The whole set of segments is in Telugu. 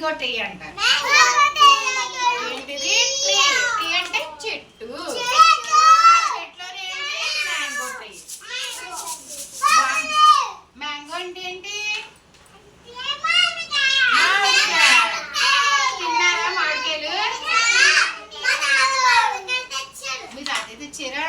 మ్యాంగో ట్రీ అంటారు. ఏంటిది? ట్రీ. ట్రీ అంటే చెట్టు. చెట్లోనే ఏంటి? Mango tree. మ్యాంగో అంటే ఏంటి? తిన్నారా మామిడికాయలు? మీ తాత తెచ్చారా?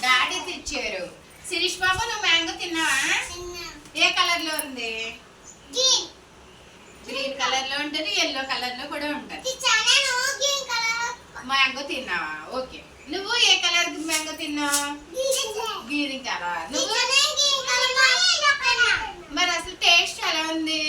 డాడీ తెచ్చారు. శిరీష్ బాబు నువ్వు మ్యాంగో తిన్నావా? ఏ కలర్ లో ఉంది? గ్రీన్ కలర్ లో ఉంటుంది, ఎల్లో కలర్ లో కూడా ఉంటుంది. మ్యాంగో తిన్నావా? ఓకే. నువ్వు ఏ కలర్ మ్యాంగో తిన్నావు? Green colour. నువ్వు మరి అసలు టేస్ట్ ఎలా ఉంది?